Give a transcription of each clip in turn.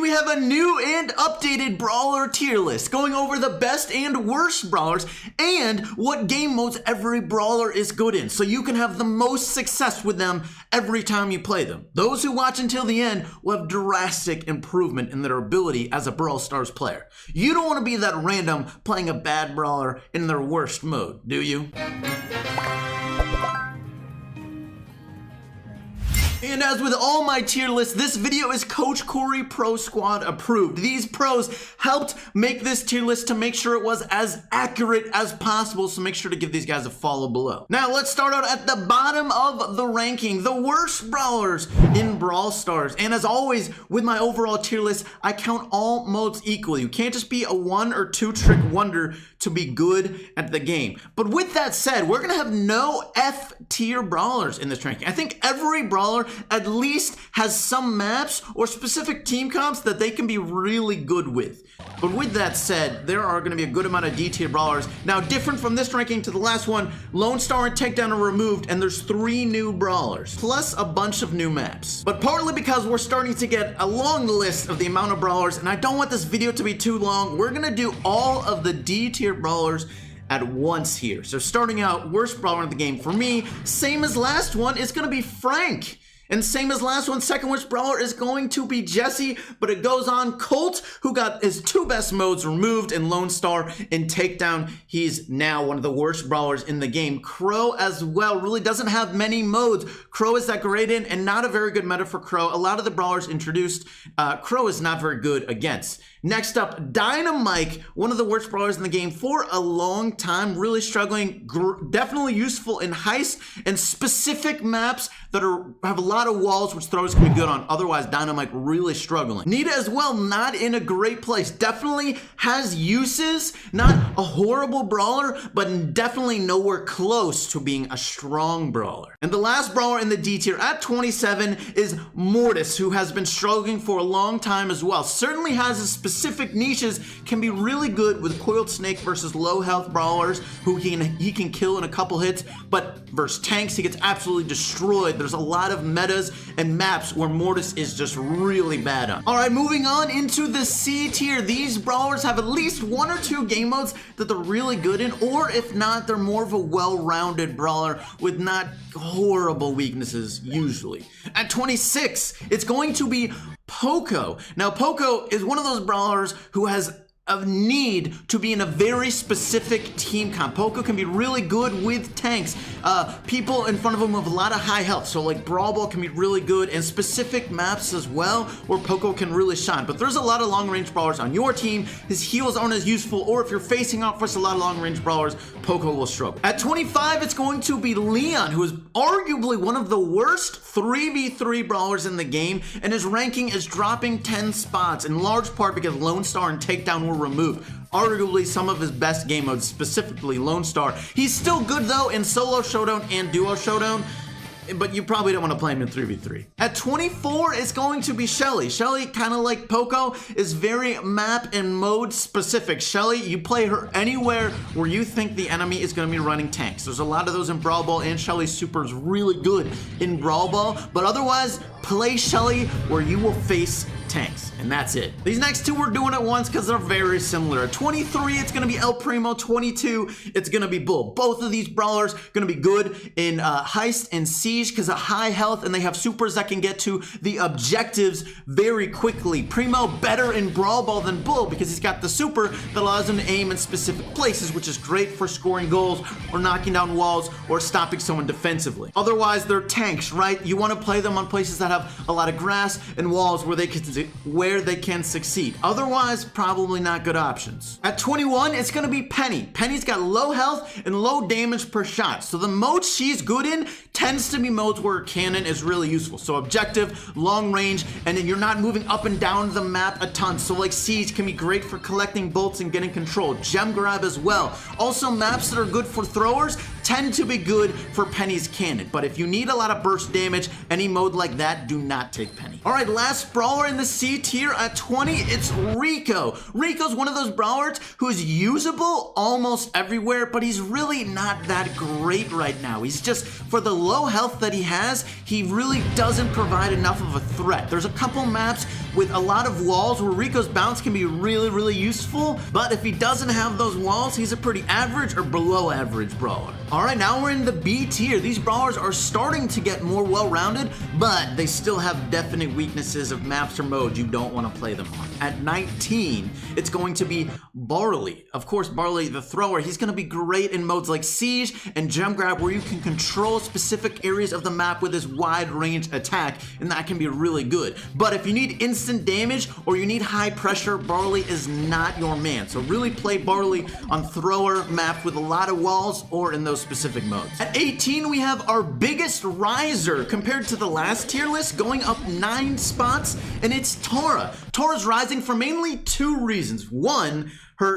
we have a new and updated brawler tier list, going over the best and worst brawlers and what game modes every brawler is good in, so you can have the most success with them every time you play them. Those who watch until the end will have drastic improvement in their ability as a Brawl Stars player. You don't want to be that random playing a bad brawler in their worst mode, do you? And as with all my tier lists, this video is Coach Corey Pro Squad approved. These pros helped make this tier list to make sure it was as accurate as possible, so make sure to give these guys a follow below. Now let's start out at the bottom of the ranking, the worst brawlers in Brawl Stars. And as always, with my overall tier list, I count all modes equally. You can't just be a 1 or 2 trick wonder to be good at the game. But with that said, we're gonna have no F tier brawlers in this ranking. I think every brawler at least has some maps or specific team comps that they can be really good with. But with that said, there are going to be a good amount of D tier brawlers. Now, different from this ranking to the last one, Lone Star and Takedown are removed, and there's 3 new brawlers, plus a bunch of new maps. But partly because we're starting to get a long list of the amount of brawlers, and I don't want this video to be too long, we're going to do all of the D tier brawlers at once here. So starting out, worst brawler in the game for me, same as last one, it's going to be Frank. And same as last one, second worst brawler is going to be Jesse, but it goes on Colt, who got his 2 best modes removed in Lone Star and Takedown. He's now one of the worst brawlers in the game. Crow as well really doesn't have many modes. Crow is that great in and not a very good meta for Crow. A lot of the brawlers introduced, Crow is not very good against. Next up, Dynamite, one of the worst brawlers in the game for a long time, really struggling, definitely useful in heist and specific maps that have a lot of walls, which throwers can be good on. Otherwise, Dynamite really struggling. Nita as well, not in a great place. Definitely has uses, not a horrible brawler, but definitely nowhere close to being a strong brawler. And the last brawler in the D tier at 27 is Mortis, who has been struggling for a long time as well. Certainly has his specific niches, can be really good with Coiled Snake versus low health brawlers who he can kill in a couple hits, but versus tanks he gets absolutely destroyed. There's a lot of metas and maps where Mortis is just really bad on. Alright, moving on into the C tier. These brawlers have at least 1 or 2 game modes that they're really good in, or if not, they're more of a well-rounded brawler with not horrible weaknesses usually. At 26, it's going to be Poco. Now, Poco is one of those brawlers who has a need to be in a very specific team comp. Poco can be really good with tanks. People in front of him have a lot of high health, so like Brawl Ball can be really good, and specific maps as well where Poco can really shine. But there's a lot of long-range brawlers on your team. His heals aren't as useful, or if you're facing off with a lot of long-range brawlers, Poco will struggle. At 25, it's going to be Leon, who is arguably one of the worst 3v3 brawlers in the game, and his ranking is dropping 10 spots, in large part because Lone Star and Takedown were removed. Arguably some of his best game modes, specifically Lone Star. He's still good though in Solo Showdown and Duo Showdown, but you probably don't want to play him in 3v3. At 24, it's going to be Shelly. Shelly, kind of like Poco, is very map and mode specific. Shelly, you play her anywhere where you think the enemy is going to be running tanks. There's a lot of those in Brawl Ball, and Shelly's super is really good in Brawl Ball, but otherwise, play Shelly where you will face tanks, and that's it. These next 2 we're doing at once because they're very similar. At 23, it's going to be El Primo. 22, it's going to be Bull. Both of these brawlers going to be good in Heist and Siege because of high health, and they have supers that can get to the objectives very quickly. Primo better in Brawl Ball than Bull because he's got the super that allows him to aim in specific places, which is great for scoring goals or knocking down walls or stopping someone defensively. Otherwise, they're tanks, right? You want to play them on places that have a lot of grass and walls where they can succeed. Otherwise, probably not good options. At 21, it's going to be Penny. Penny's got low health and low damage per shot. So the modes she's good in tends to be modes where cannon is really useful. So objective, long range, and then you're not moving up and down the map a ton. So like Siege can be great for collecting bolts and getting control. Gem grab as well. Also maps that are good for throwers tend to be good for Penny's cannon. But if you need a lot of burst damage, any mode like that, do not take Penny. All right, last brawler in the C tier at 20, it's Rico. Rico's one of those brawlers who's usable almost everywhere, but he's really not that great right now. He's just, for the low health that he has, he really doesn't provide enough of a threat. There's a couple maps with a lot of walls where Rico's bounce can be really useful, but if he doesn't have those walls, he's a pretty average or below average brawler. All right, now we're in the B tier. These brawlers are starting to get more well-rounded, but they still have definite weaknesses of maps or modes you don't want to play them on. At 19, it's going to be Barley. Of course, Barley, the thrower, he's going to be great in modes like Siege and Gem Grab, where you can control specific areas of the map with his wide range attack, and that can be really good. But if you need instant damage or you need high pressure, Barley is not your man. So really play Barley on thrower maps with a lot of walls or in those specific modes. At 18, we have our biggest riser compared to the last tier list, going up 9 spots, and it's Tara. Tara's rising for mainly 2 reasons. One,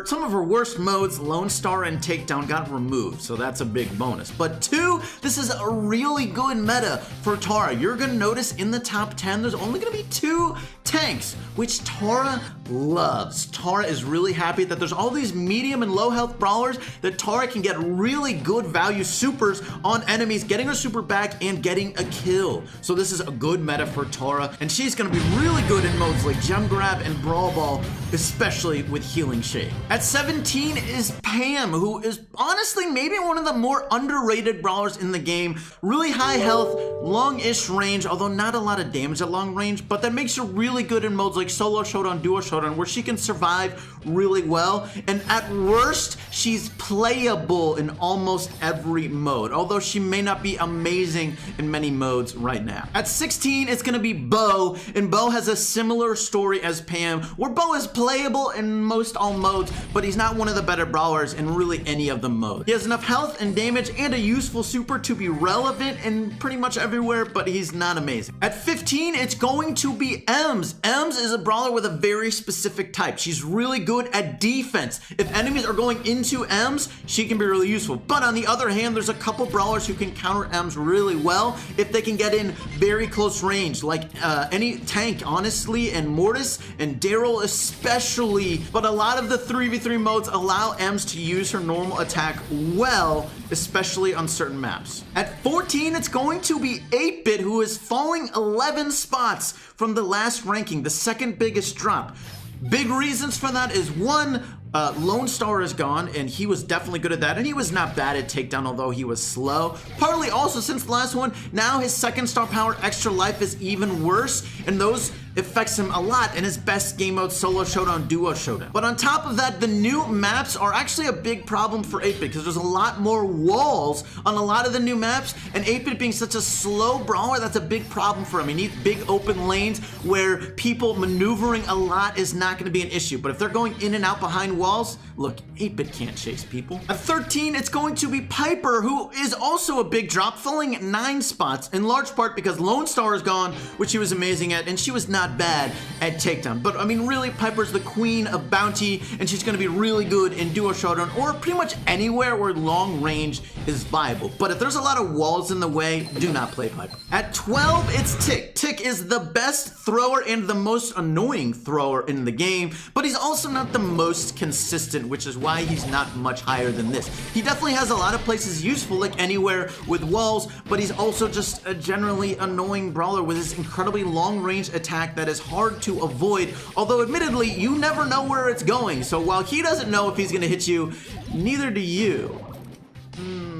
some of her worst modes, Lone Star and Takedown, got removed, so that's a big bonus. But 2, this is a really good meta for Tara. You're gonna notice in the top 10, there's only gonna be 2 tanks, which Tara loves. Tara is really happy that there's all these medium and low health brawlers that Tara can get really good value supers on enemies, getting her super back and getting a kill. So this is a good meta for Tara, and she's gonna be really good in modes like Gem Grab and Brawl Ball, especially with Healing Shade. At 17 is Pam, who is honestly maybe one of the more underrated brawlers in the game. Really high health, long-ish range, although not a lot of damage at long range, but that makes her really good in modes like Solo Showdown, Duo Showdown, where she can survive really well. And at worst, she's playable in almost every mode, although she may not be amazing in many modes right now. At 16, it's gonna be Bo, and Bo has a similar story as Pam, where Bo is playable in most all modes, but he's not one of the better brawlers in really any of the modes. He has enough health and damage and a useful super to be relevant in pretty much everywhere, but he's not amazing. At 15, it's going to be Ems. Ems is a brawler with a very specific type. She's really good at defense. If enemies are going into Ems, she can be really useful. But on the other hand, there's a couple brawlers who can counter Ems really well if they can get in very close range, like any tank, honestly, and Mortis and Daryl especially. But a lot of the 3v3 modes allow Ems to use her normal attack well, especially on certain maps. At 14, it's going to be 8-Bit, who is falling 11 spots from the last ranking, the second biggest drop. Big reasons for that is one, Lone Star is gone, and he was definitely good at that, and he was not bad at Takedown, although he was slow. Partly also, since the last one, now his second star power, Extra Life, is even worse, and those affects him a lot in his best game mode, Solo Showdown, Duo Showdown. But on top of that, the new maps are actually a big problem for 8-Bit, because there's a lot more walls on a lot of the new maps, and 8-Bit being such a slow brawler, that's a big problem for him. He needs big open lanes where people maneuvering a lot is not going to be an issue. But if they're going in and out behind walls, look, 8-Bit can't chase people. At 13, it's going to be Piper, who is also a big drop, falling 9 spots, in large part because Lone Star is gone, which she was amazing at, and she was not bad at Takedown. But I mean, really, Piper's the queen of bounty, and she's going to be really good in Duo Showdown or pretty much anywhere where long range is viable. But if there's a lot of walls in the way, do not play Piper. At 12, it's Tick. Tick is the best thrower and the most annoying thrower in the game, but he's also not the most consistent, which is why he's not much higher than this. He definitely has a lot of places useful, like anywhere with walls, but he's also just a generally annoying brawler with his incredibly long range attack that is hard to avoid, although admittedly, you never know where it's going. So while he doesn't know if he's gonna hit you, neither do you.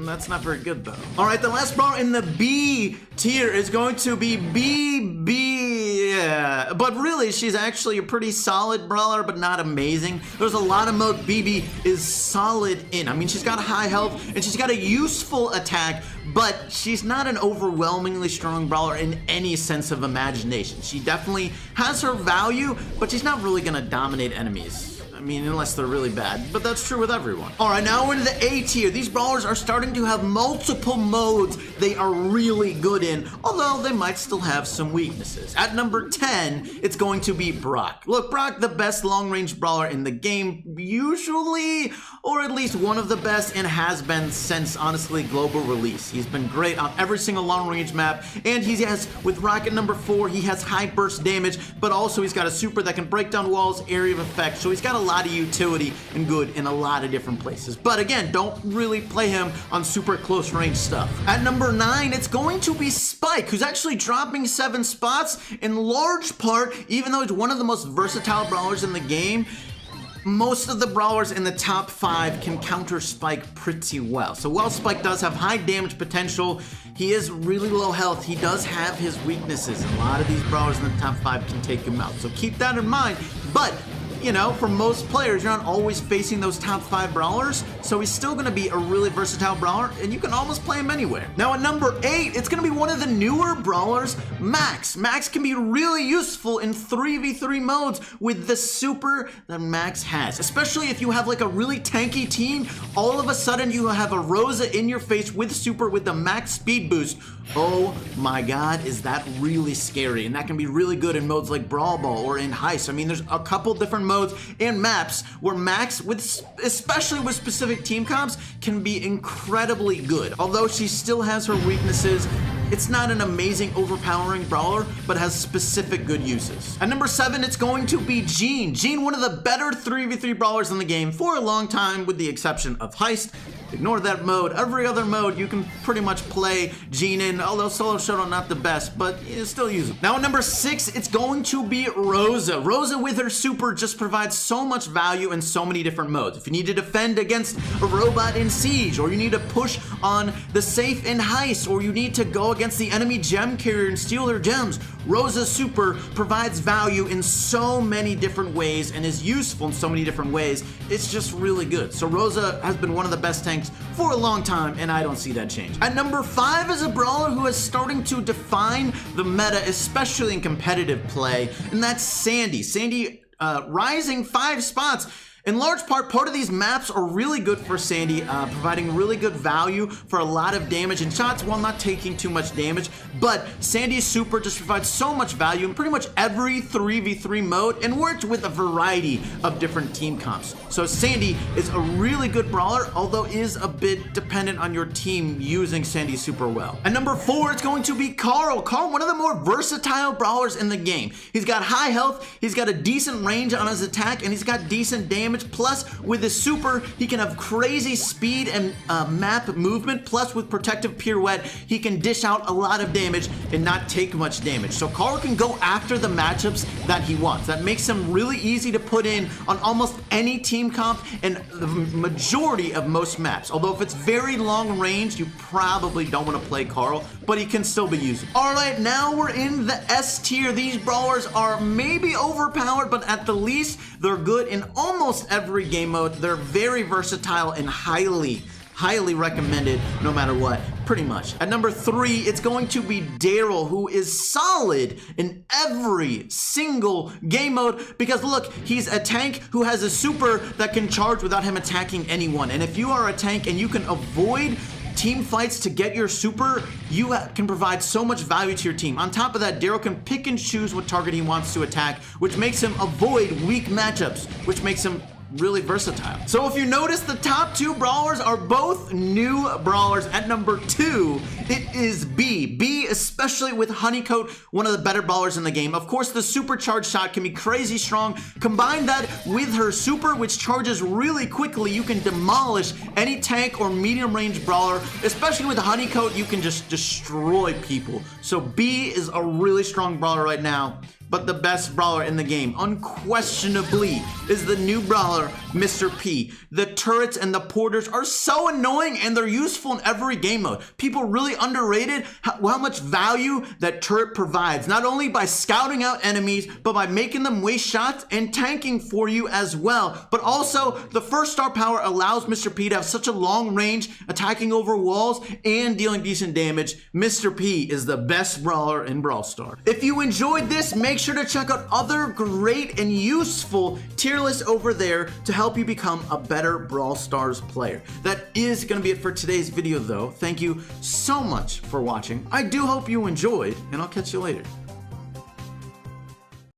That's not very good though. All right, the last brawler in the B tier is going to be BB. Yeah, but really, she's actually a pretty solid brawler, but not amazing. There's a lot of mode BB is solid in. I mean, she's got a high health and she's got a useful attack, but she's not an overwhelmingly strong brawler in any sense of imagination. She definitely has her value, but she's not really gonna dominate enemies. mean, unless they're really bad, but that's true with everyone. All right, now we're into the A tier. These brawlers are starting to have multiple modes they are really good in, although they might still have some weaknesses. At number 10, it's going to be Brock. Look, Brock, the best long-range brawler in the game, usually, or at least one of the best, and has been since, honestly, global release. He's been great on every single long-range map, and he has, with Rocket number 4, he has high burst damage, but also he's got a super that can break down walls, area of effect, so he's got a lot of utility and good in a lot of different places. But again, don't really play him on super close range stuff. At number 9, it's going to be Spike, who's actually dropping 7 spots, in large part, even though he's one of the most versatile brawlers in the game. Most of the brawlers in the top 5 can counter Spike pretty well. So while Spike does have high damage potential, he is really low health. He does have his weaknesses. A lot of these brawlers in the top 5 can take him out. So keep that in mind. But you know, for most players, you're not always facing those top 5 brawlers, so he's still going to be a really versatile brawler, and you can almost play him anywhere. Now at number 8, it's going to be one of the newer brawlers, Max. Max can be really useful in 3v3 modes with the super that Max has, especially if you have like a really tanky team. All of a sudden, you have a Rosa in your face with super with the max speed boost. Oh my god, is that really scary, and that can be really good in modes like Brawl Ball or in Heist. I mean, there's a couple different modes and maps where Max, especially with specific team comps, can be incredibly good. Although she still has her weaknesses, it's not an amazing, overpowering brawler, but has specific good uses. At number 7, it's going to be Jean. Jean, one of the better 3v3 brawlers in the game for a long time, with the exception of Heist. Ignore that mode. Every other mode you can pretty much play Jean in, although solo showdown not the best, but it's still usable. Now at number 6, it's going to be Rosa. Rosa with her super just provides so much value in so many different modes. If you need to defend against a robot in Siege, or you need to push on the safe in Heist, or you need to go against the enemy gem carrier and steal their gems, Rosa's super provides value in so many different ways and is useful in so many different ways. It's just really good. So Rosa has been one of the best tanks for a long time, and I don't see that change. At number 5 is a brawler who is starting to define the meta, especially in competitive play, and that's Sandy. Sandy rising 5 spots. In large part of these maps are really good for Sandy, providing really good value for a lot of damage and shots while not taking too much damage. But Sandy's super just provides so much value in pretty much every 3v3 mode and works with a variety of different team comps. So Sandy is a really good brawler, although is a bit dependent on your team using Sandy super well. At number 4, it's going to be Carl. Carl, one of the more versatile brawlers in the game. He's got high health, he's got a decent range on his attack, and he's got decent damage. Plus, with his super, he can have crazy speed and map movement. Plus, with protective pirouette, he can dish out a lot of damage and not take much damage. So Carl can go after the matchups that he wants. That makes him really easy to put in on almost any team comp and the majority of most maps. Although if it's very long range, you probably don't want to play Carl, but he can still be usable. All right, now we're in the S tier. These brawlers are maybe overpowered, but at the least, they're good in almost every game mode. They're very versatile and highly recommended no matter what, pretty much. At number 3, it's going to be Daryl, who is solid in every single game mode because look, he's a tank who has a super that can charge without him attacking anyone. And if you are a tank and you can avoid team fights to get your super, you can provide so much value to your team. On top of that, Daryl can pick and choose what target he wants to attack, which makes him avoid weak matchups, which makes him really versatile. So if you notice, the top 2 brawlers are both new brawlers. At number 2, it is B. B, especially with Honeycoat, one of the better brawlers in the game. Of course, the supercharged shot can be crazy strong. Combine that with her super, which charges really quickly. You can demolish any tank or medium range brawler. Especially with Honeycoat, you can just destroy people. So B is a really strong brawler right now. But the best brawler in the game, unquestionably, is the new brawler, Mr. P. The turrets and the porters are so annoying, and they're useful in every game mode. People really underrated how much value that turret provides, not only by scouting out enemies, but by making them waste shots and tanking for you as well. But also, the first star power allows Mr. P to have such a long range, attacking over walls and dealing decent damage. Mr. P is the best brawler in Brawl Stars. If you enjoyed this, make sure to check out other great and useful tier lists over there to help you become a better Brawl Stars player. That is going to be it for today's video though. Thank you so much for watching. I do hope you enjoyed, and I'll catch you later.